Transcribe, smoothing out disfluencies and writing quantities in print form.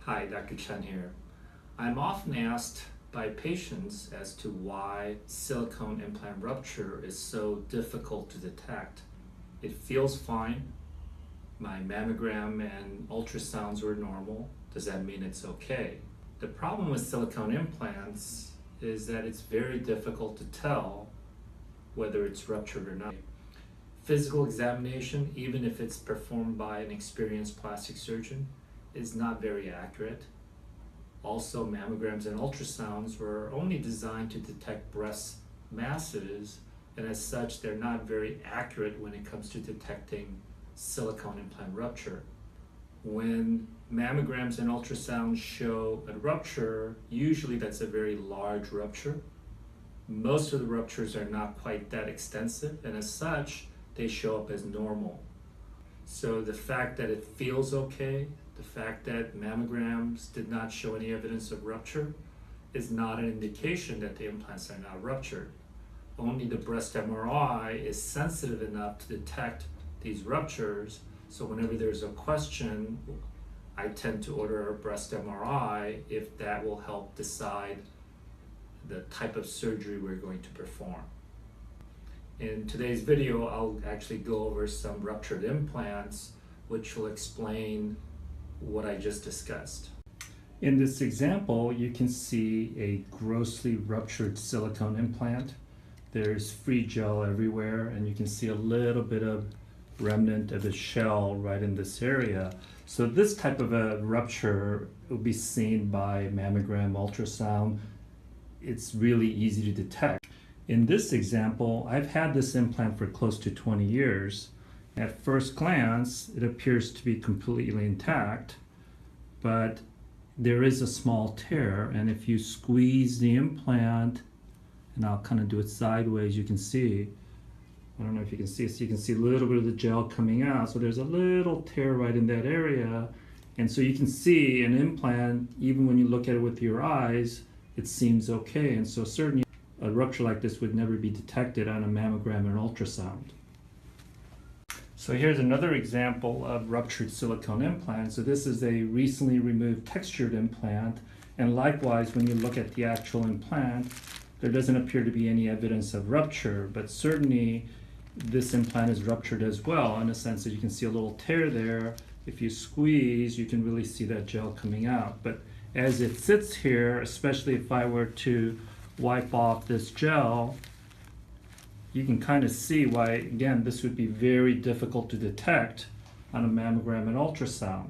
Hi, Dr. Chen here. I'm often asked by patients as to why silicone implant rupture is so difficult to detect. It feels fine. My mammogram and ultrasounds were normal. Does that mean it's okay? The problem with silicone implants is that it's very difficult to tell whether it's ruptured or not. Physical examination, even if it's performed by an experienced plastic surgeon, is not very accurate. Also, mammograms and ultrasounds were only designed to detect breast masses, and as such, they're not very accurate when it comes to detecting silicone implant rupture. When mammograms and ultrasounds show a rupture, usually that's a very large rupture. Most of the ruptures are not quite that extensive, and as such, they show up as normal. So the fact that it feels okay, the fact that mammograms did not show any evidence of rupture, is not an indication that the implants are not ruptured. Only the breast MRI is sensitive enough to detect these ruptures, so whenever there's a question, I tend to order a breast MRI if that will help decide the type of surgery we're going to perform. In today's video, I'll actually go over some ruptured implants, which will explain what I just discussed. In this example, you can see a grossly ruptured silicone implant. There's free gel everywhere, and you can see a little bit of remnant of the shell right in this area. So this type of a rupture will be seen by mammogram, ultrasound. It's really easy to detect. In this example, I've had this implant for close to 20 years. At first glance, it appears to be completely intact, but there is a small tear, and if you squeeze the implant, and I'll kind of do it sideways, you can see, I don't know if you can see, so you can see a little bit of the gel coming out. So there's a little tear right in that area. And so you can see an implant, even when you look at it with your eyes, it seems okay. And so certainly a rupture like this would never be detected on a mammogram or ultrasound. So here's another example of ruptured silicone implant. So this is a recently removed textured implant. And likewise, when you look at the actual implant, there doesn't appear to be any evidence of rupture, but certainly this implant is ruptured as well, in a sense that you can see a little tear there. If you squeeze, you can really see that gel coming out. But as it sits here, especially if I were to wipe off this gel, you can kind of see why, again, this would be very difficult to detect on a mammogram and ultrasound.